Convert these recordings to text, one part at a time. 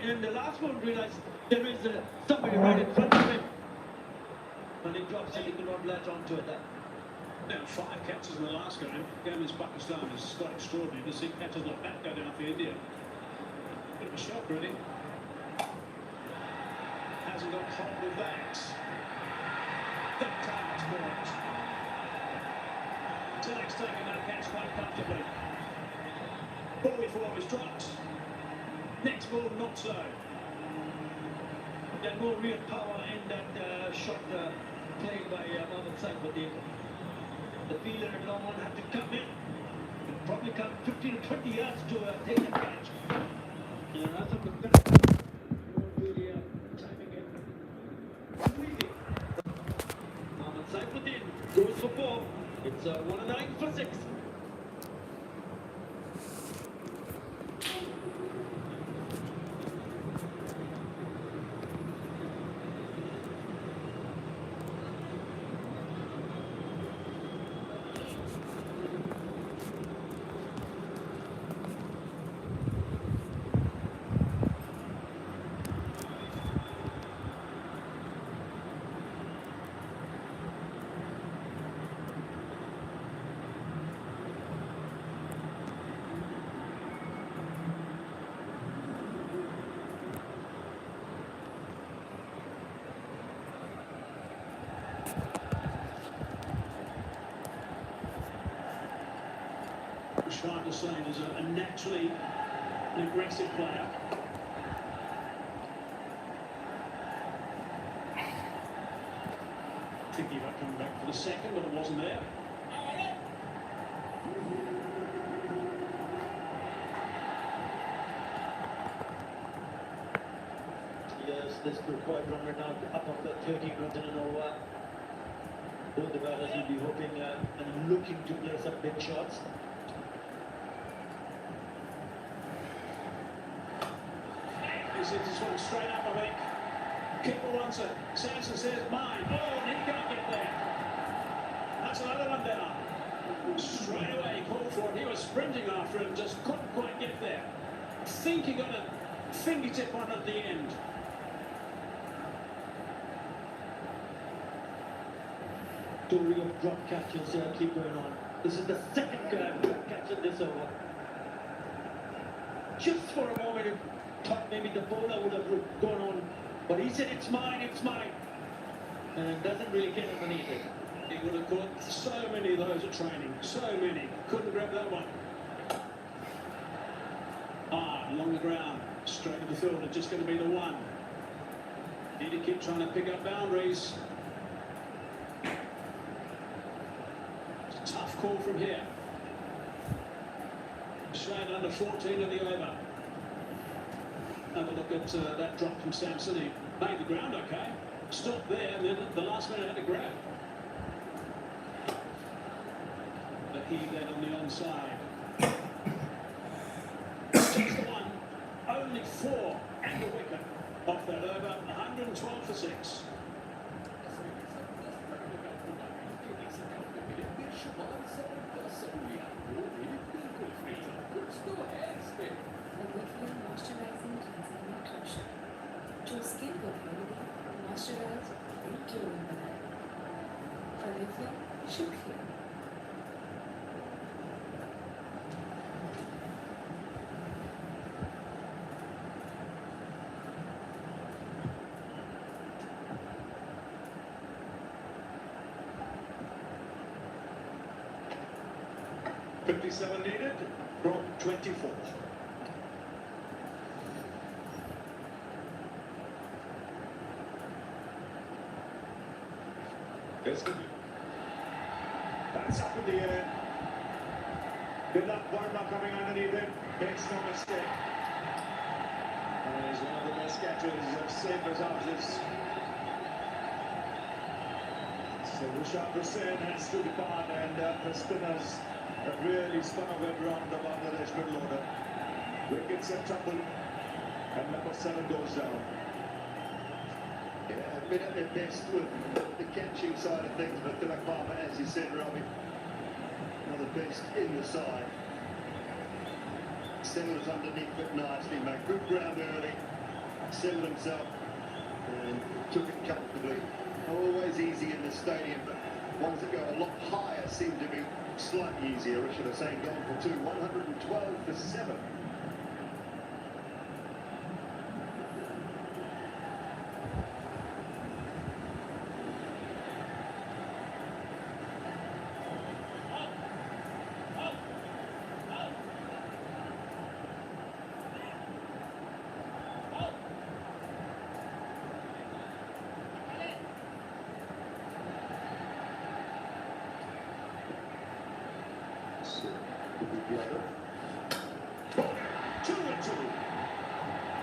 in the last one realised there is somebody right in front of him. And he drops it, he could not latch onto it. Now 5 catches in the last game. Game in Pakistan is quite extraordinary to see catches like that go down for India. Bit of a shock, really. Hasn't got hold of that. That time it's caught. Tilak's taking that catch quite comfortably. Ball before was dropped. Next ball, not so. There's more real power in that shot played by Mohammad Saifuddin. The fielder at long one had to come in. It'd probably come 15 or 20 yards to take that catch. And that's a good really timing it. Completely. Mohammad Saifuddin goes for 4. It's 1-9 for 6. Sharp Hussain is a naturally aggressive player. Thinking about coming back for the second, but it wasn't there. Yes, this could quite run it out up of the 13 runs in an over. Both the batters will be hoping and looking to play some big shots. This one straight up, I think. Keeper wants it. Sanson says mine. Oh, and he can't get there. That's another one down. Straight away he called for it. He was sprinting after him, just couldn't quite get there. I think he got a fingertip on at the end. Story of drop catches keep going on. This is the second drop catch in this over. Just for a moment, it thought maybe the bowler would have gone on, but he said it's mine, and doesn't really get underneath it. He would have caught so many of those at training, so many. Couldn't grab that one. Along the ground, straight to the fielder, just going to be the one. Need to keep trying to pick up boundaries. It's a tough call from here. Shade under 14 of the over. Have a look at that drop from Samson. He made the ground okay. Stopped there, and then the last man had to grab. But he led on the onside. Just the one. Only 4 and a wicket off that over. 112 for 6. जो skin को moisturise क्यों बनाए और शुक्रिया 57 needed from 24. That's up in the air. Good luck, Varma coming underneath it. Makes no mistake. And he's one of the best catchers of safe arches. So Salman Bashir has to depart, and the spinners have really spun a web round the Bangladesh middle order. Wickets are tumbled, and number 7 goes down. Yeah, been at their best with the catching side of things, but Tilak Palmer, as you said, Robbie, one of the best in the side. Settles underneath it nicely, made good ground early, settled himself and took it comfortably. Always easy in the stadium, but ones that go a lot higher seem to be slightly easier. Richard Hussain going for two, 112 for 7. Two and two.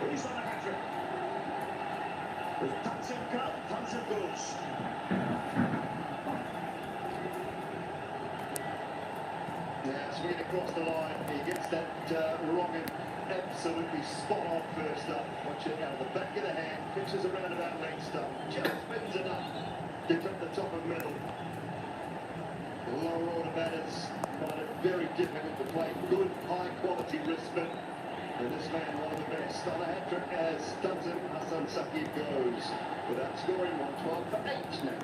He's on a hat-trick. With Thompson come, Thompson goes. Yeah, swinging across the line. He gets that rocket absolutely spot on first up. Watch it out of the back of the hand. Pitches around about leg stump. Just spins enough to tip the top of middle. The lower order batters find it very difficult to play good, high-quality wrist spin. And this man, one of the best, on a hat-trick as Thompson Hassan Saqib goes without scoring 112 for 8 now.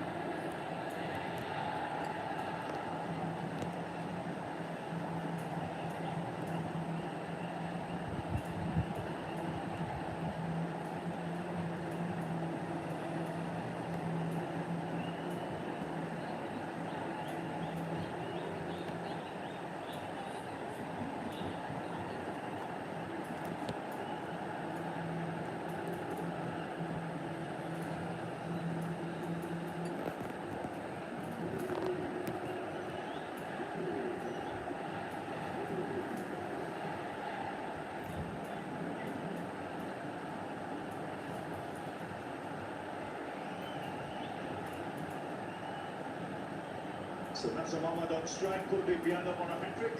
So that's a Mohammad on strike. Could be beyond up on a hat-trick.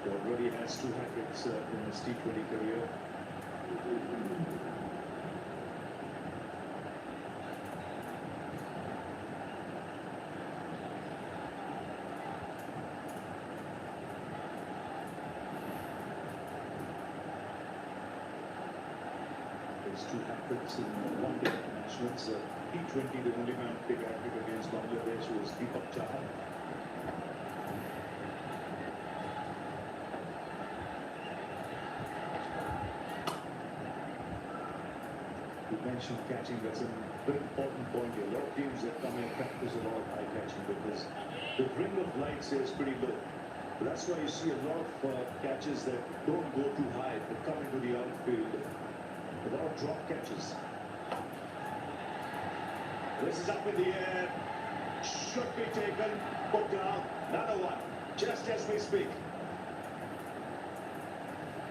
He already has 2 hat-tricks in his T20 career. There's 2 hat-tricks in one-day internationals. T20, the only man big hat-trick against Bangladesh was Deepak Chahar. You mentioned catching. That's a very important point here. A lot of teams that come in practice a lot of high catching because the ring of light is pretty low. But that's why you see a lot of catches that don't go too high but come into the outfield. A lot of drop catches. This is up in the air. Should be taken. Put down. Another one. Just as we speak.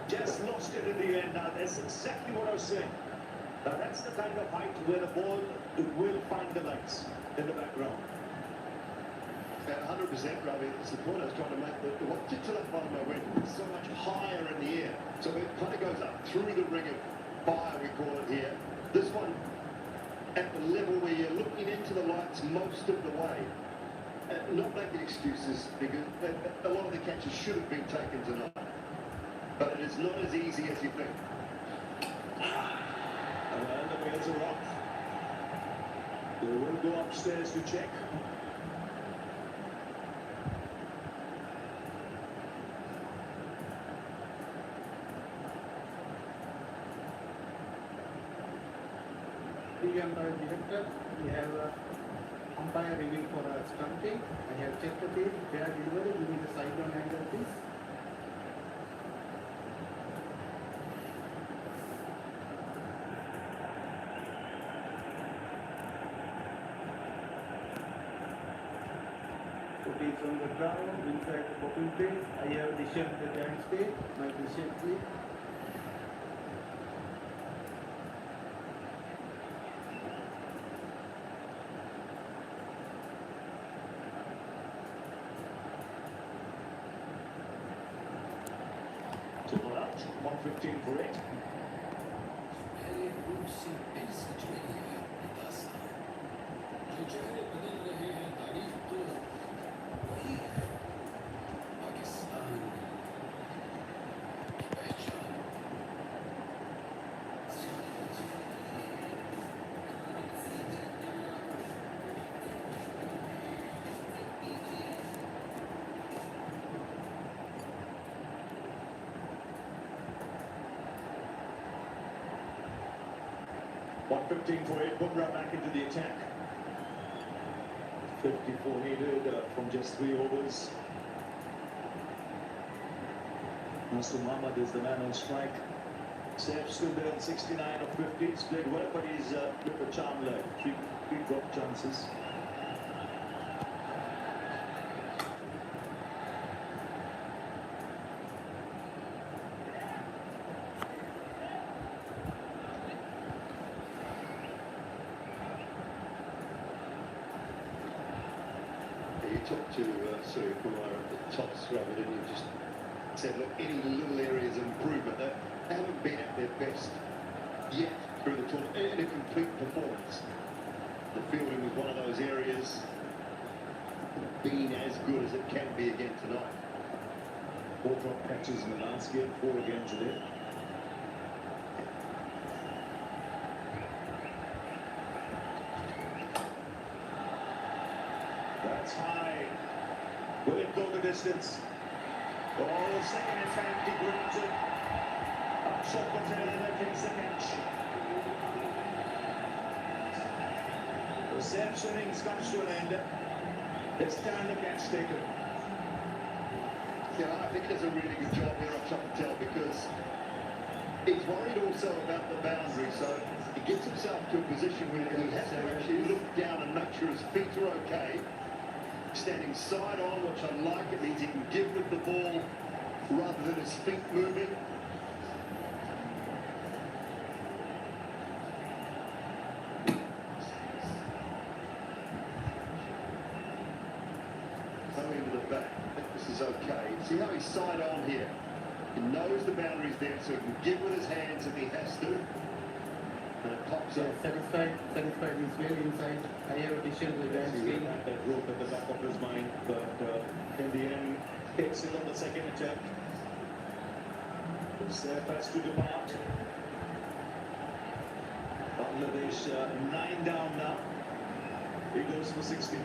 Just lost it in the end. Now that's exactly what I was saying. Now that's the kind of height where the ball will find the lights in the background. 100%, Ravi. It's the point I was trying to make. The one particular bottom I went so much higher in the air. So it kind of goes up through the ring of fire, we call it here. This one at the level where you're looking into the lights most of the way. Not making excuses because a lot of the catches should have been taken tonight. But it is not as easy as you think. And the wheels are off. They will go upstairs to check. The umpire director, we have umpire review for stunting. I have checked the field, they are delivery, give me the side on angle please. It is on the ground, inside the booking place. I have decision the giant state, my decision please. To go out, 115 for it. पहले रूप से फिर सच रही है अपनी दास्तां जो चेहरे बदल रहे हैं तारीख तो वही है Pakistan 1:15 for it. Bumrah back into the attack. 54 needed from just 3 overs. Nasir Mohammed is the man on strike. Saif still there on 69 of 50. He's played well, but he's with the charm left. Three drop chances. You talked to Surya Kumar at the top scrub, and you just said, look, any little areas of improvement, they haven't been at their best yet through the tournament in a complete performance. The fielding was one of those areas, being as good as it can be again tonight. 4 drop catches in the last game, 4 again today. That's high. Will it go the distance? Oh, second attempt, he grabs it. Upshot Patel and then takes the catch. The Saif's innings comes to an end. This time the catch taken. Yeah, I think he does a really good job here on Patel, because he's worried also about the boundary, so he gets himself to a position where he has to actually look down and make sure his feet are okay. Standing side on, which I like. It means he can give with the ball rather than his feet moving. Coming into the back. I think this is okay. See how he's side on here. He knows the boundary's there, so he can give with his hands if he has to. And it pops up. Satisfied, he's well inside. Higher rotation with the He had that rope at the back of his mind, but in the end, takes it on the second attempt. Saif has to depart. Bangladesh 9 down now. He goes for 60.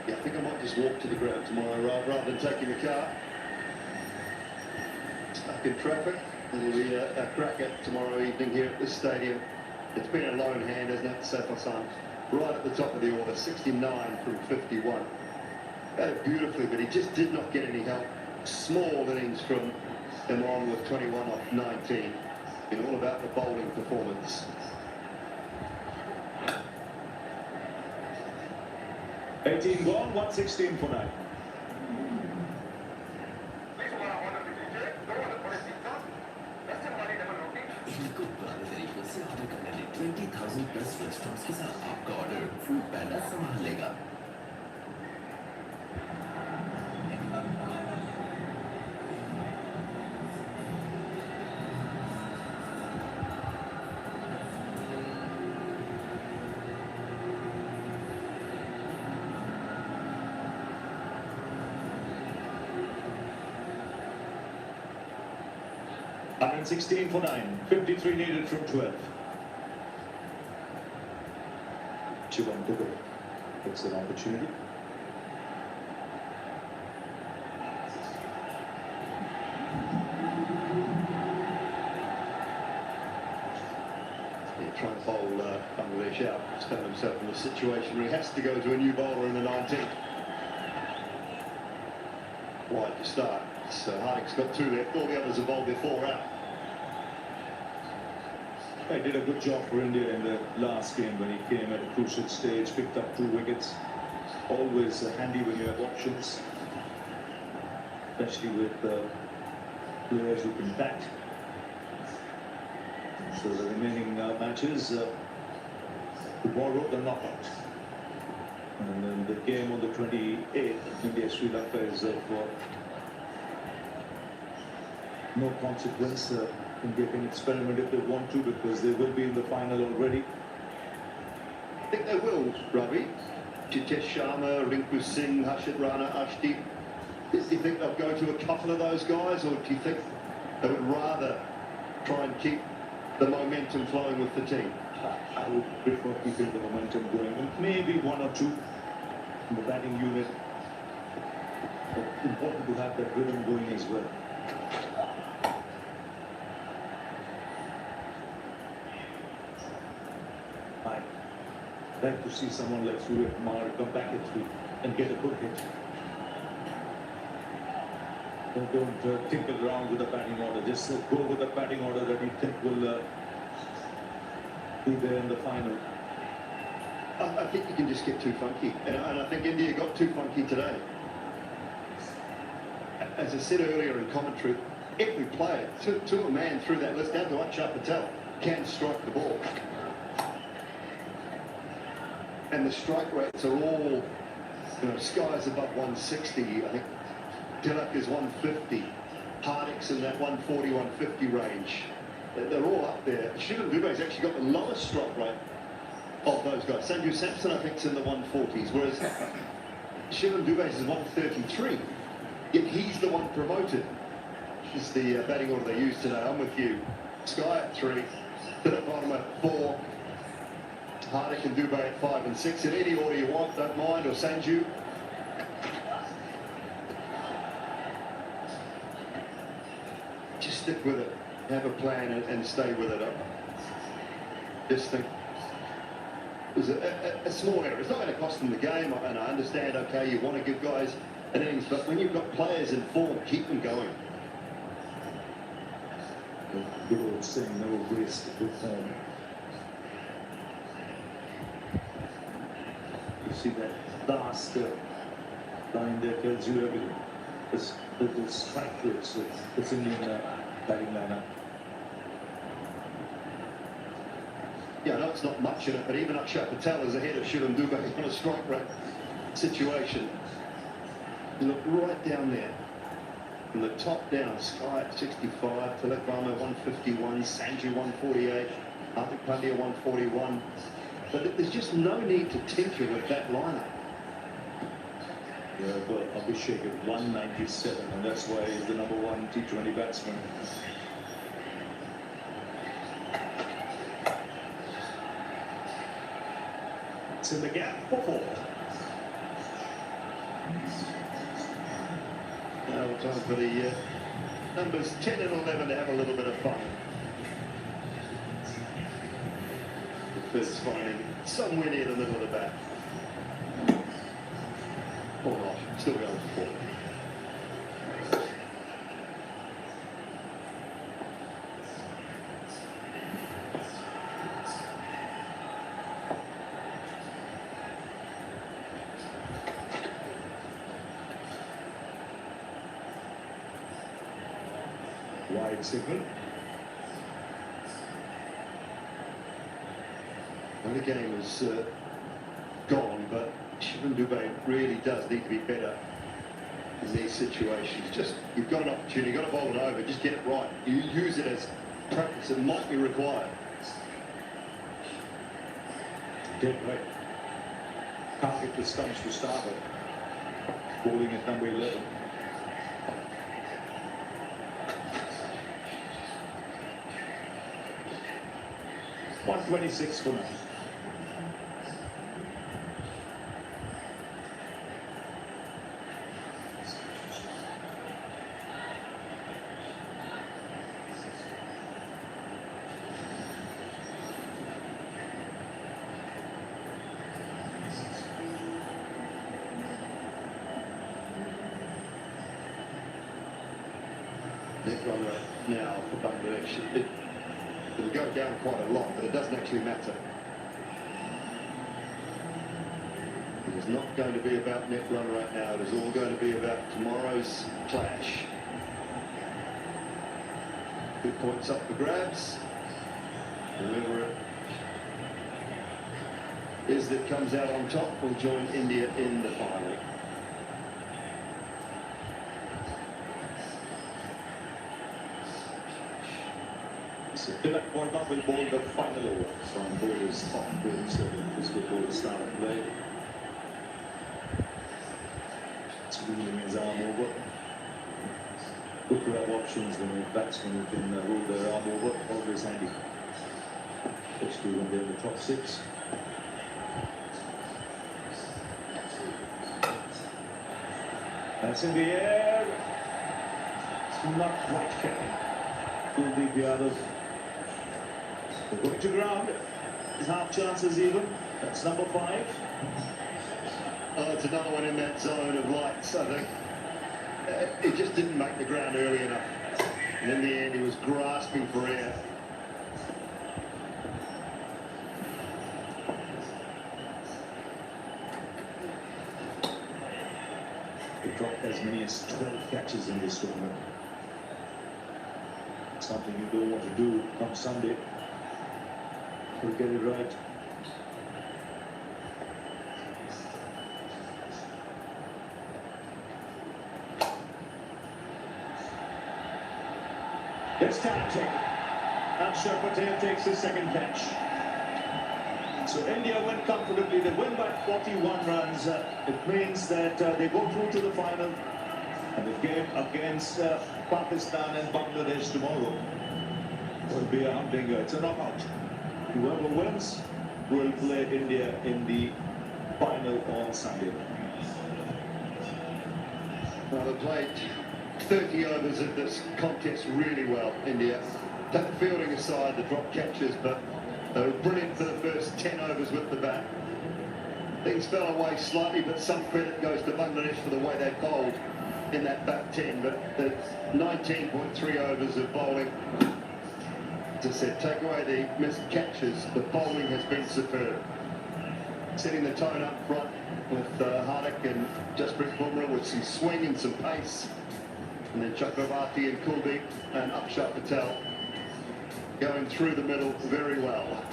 Yeah, I think I might just walk to the ground tomorrow rather than taking the car. Stuck in traffic. It'll be a cracker tomorrow evening here at this stadium. It's been a lone hand, hasn't it, Saif Hassan? Right at the top of the order, 69 from 51. Batted beautifully, but he just did not get any help. Small innings from Imran with 21 off 19. Been all about the bowling performance. 18 gone, 116 for 9. इनको पुराने तरीकों से order करने लिए 20,000 plus restaurants के साथ आपका order food पैंडा संभाल लेगा। 116 for 9. 53 needed from 12. Shivam Dubey gets an opportunity. Try and bowl Bangladesh out. He's found himself in a situation where he has to go to a new bowler in the 19th. Wide to start. So Harding's got 2 left. All the others have bowled their 4 out. He did a good job for India in the last game when he came at a crucial stage, picked up 2 wickets. Always handy when you have options, especially with players who can bat. So the remaining matches, tomorrow the knockout. And then the game on the 28th, India-Sri Lanka is of no consequence. India can experiment if they want to, because they will be in the final already. I think they will, Ravi. Jitesh Sharma, Rinku Singh, Harshit Rana, Ashdeep. Do you think they'll go to a couple of those guys, or do you think they would rather try and keep the momentum flowing with the team? I would prefer keeping the momentum going, and maybe 1 or 2 in the batting unit. But important to have that rhythm going as well. I'd like to see someone like Surya Kumar come back at 3 and get a good hit. Don't tinker around with the batting order. Just go with the batting order that you think will be there in the final. I think you can just get too funky, and I think India got too funky today. As I said earlier in commentary, every player, to a man through that list, down to Akshar Patel, can strike the ball. And the strike rates are all, skies above 160. I think Tilak is 150. Hardik's in that 140, 150 range. They're all up there. Shivam Dubey's actually got the lowest strike rate of those guys. Sanju Samson, I think, is in the 140s, whereas Shivam Dubey's is 133. Yet he's the one promoted. This is the batting order they use today. I'm with you. Sky at 3, Tilak bottom at 4. Hardik and Dubey at 5 and 6. In any order you want, don't mind, or Sanju. Just stick with it. Have a plan and stay with it. Just think. It was a small error. It's not going to cost them the game, and I understand, okay, you want to give guys an innings, but when you've got players in form, keep them going. The good old saying, no waste of good form. You see that last line there tells you everything. The strike rates, it's Indian batting lineup. Yeah, I know it's not much in it, but even Akshar Patel is ahead of Shivam Dubey on a strike rate situation. You look right down there. From the top down, Sky at 65, Tilak Varma 151, Sanju 148, Hardik Pandya 141. But there's just no need to tinker with that lineup. Yeah, but Abhishek at 197, and that's why he's the number 1 T20 batsman. It's in the gap for 4. Now time for the numbers 10 and 11 to have a little bit of fun. The first finding somewhere near the middle of the bat. Or not, still going for 4. Wide signal. Well, the game is gone, but Shivam Dubey really does need to be better in these situations. Just, you've got an opportunity, you've got to bowl it over, just get it right. You use it as practice, it might be required. Dead right. Can't get the stumps to start it. Bowling at number 11. 126 for now. Net run rate now for Bangladesh. It'll go down quite a lot, but it doesn't actually matter. It is not going to be about net run rate now. It is all going to be about tomorrow's clash. Good points up for grabs. Whoever it is that comes out on top will join India in the final. So Dylan Bournemouth will bowl the final over from bowlers off with this before the start of play. It's ruling his arm over. Good to have options when the batsmen who can roll their arm over, always handy. Especially when they're in the top six. That's in the air. It's not quite catching. Kuldeep Yadav. They're going to ground. His half chances even. That's number 5. Oh, it's another one in that zone of lights, I think. It just didn't make the ground early enough. And in the end, he was grasping for air. They dropped as many as 12 catches in this tournament. Something you don't want to do come Sunday. We'll get it right. It's talented. Akshar Patel takes his second catch. So India win comfortably. They win by 41 runs. It means that they go through to the final. And the game against Pakistan and Bangladesh tomorrow will be a humdinger. It's a knockout. Whoever wins will play India in the final on Sunday. Well, they played 30 overs of this contest really well, India. Take the fielding aside, the drop catches, but they were brilliant for the first 10 overs with the bat. Things fell away slightly, but some credit goes to Bangladesh for the way they bowled in that back 10. But the 19.3 overs of bowling, as I said, take away the missed catches, the bowling has been superb. Setting the tone up front with Hardik and Jasprit Bumrah with some swing and some pace. And then Chakravarti and Kuldeep and Akshar Patel going through the middle very well.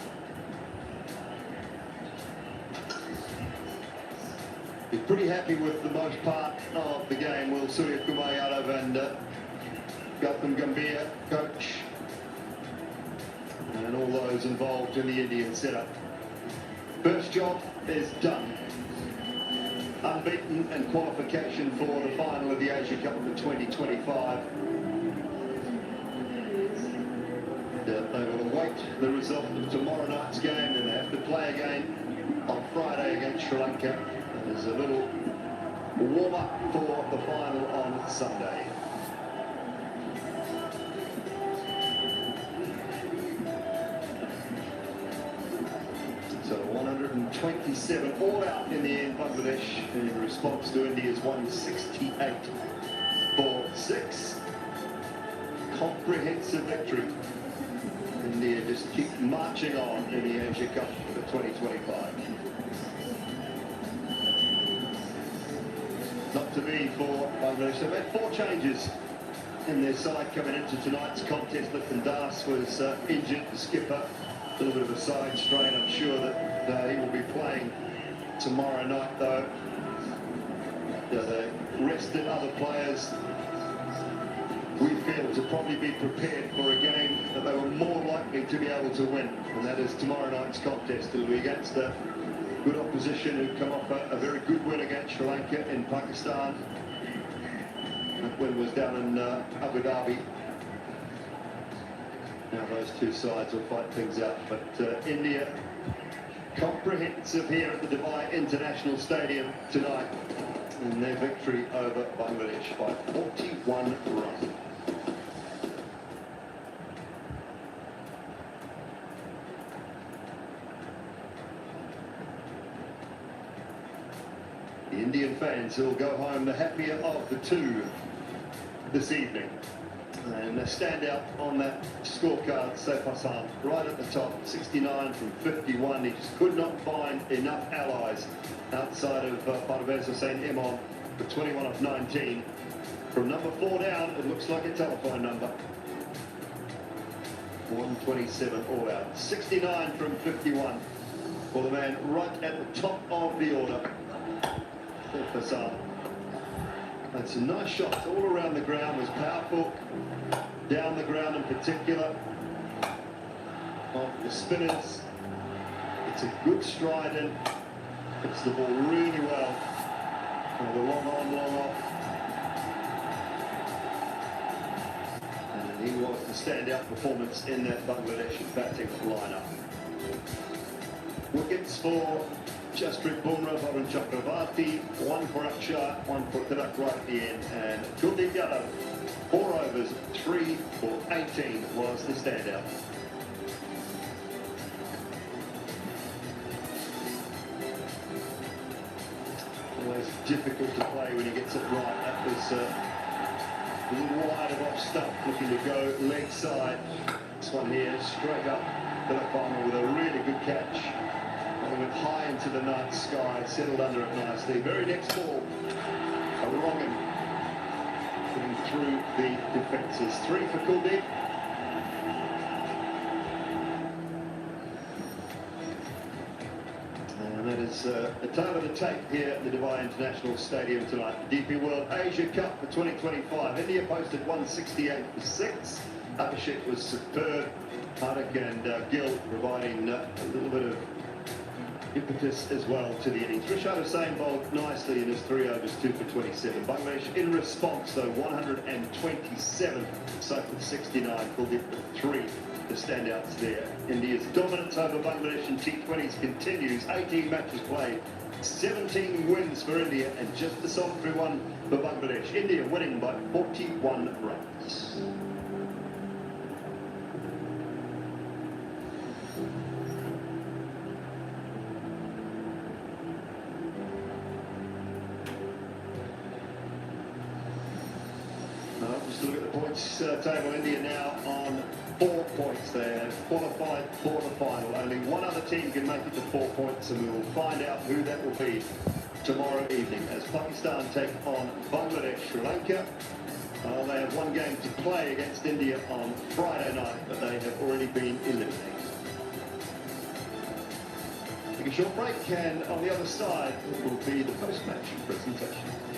He's pretty happy with the most part of the game. Will Surya Kumar Yadav and Gautam Gambhir, coach, and all those involved in the Indian setup. First job is done. Unbeaten and qualification for the final of the Asia Cup of 2025. They will await the result of tomorrow night's game, and they have to play again on Friday against Sri Lanka. And there's a little warm-up for the final on Sunday. So 127 all out in the end, Bangladesh, in response to India's 168 for 6. Comprehensive victory. India just keep marching on in the Asia Cup for 2025. Not to be for Bangladesh. They've had 4 changes in their side coming into tonight's contest. Lipton Das was injured, the skipper. A little bit of a side strain. I'm sure that he will be playing tomorrow night, though. They rested other players, we feel, to probably be prepared for a game that they were more likely to be able to win, and that is tomorrow night's contest. It'll be against a good opposition who come off a very good win against Sri Lanka in Pakistan. That win was down in Abu Dhabi. Now those two sides will fight things out, but India comprehensive here at the Dubai International Stadium tonight in their victory over Bangladesh by 41 runs. The Indian fans will go home the happier of the two this evening. And a standout on that scorecard, Saif Hassan, right at the top, 69 from 51. He just could not find enough allies outside of Parvez Hussain Imam for 21 of 19. From number 4 down, it looks like a telephone number. 127 all out. 69 from 51 for the man right at the top of the order, Saif Hassan. And some nice shots all around the ground, was powerful, down the ground in particular, of the spinners. It's a good stride in, hits the ball really well, and the long on, long off. And he was the standout performance in that Bangladeshi batting lineup. Wickets for Jasprit Bumrah, Varun Chakravarti, one for Akshar, one for Tirak right at the end, and Kuldeep Yadav, 4 overs, 3 for 18 was the standout. Always difficult to play when he gets it right. That was a little wide of off stump, looking to go leg side. This one here, straight up to the final with a really good catch. Went high into the night sky, settled under it nicely. Very next ball, a wrong-un getting through the defences. 3 for Kuldeep. And that is the time of the tape here at the Dubai International Stadium tonight. The DP World Asia Cup for 2025. India posted 168 for 6. Abhishek was superb. Hardik and Gill providing a little bit of impetus as well to the innings. Rashad Hussain bowled nicely in his 3 overs, 2 for 27. Bangladesh in response though, 127, Saif with 69, Kuldeep with 3, the standouts there. India's dominance over Bangladesh in T20s continues, 18 matches played, 17 wins for India and just a solitary one for Bangladesh. India winning by 41 runs. Just look at the points table. India now on 4 points. They have qualified for the final. Only one other team can make it to 4 points, and we will find out who that will be tomorrow evening as Pakistan take on Bangladesh. Sri Lanka, they have 1 game to play against India on Friday night, but they have already been eliminated. Take a short break, and on the other side will be the post-match presentation.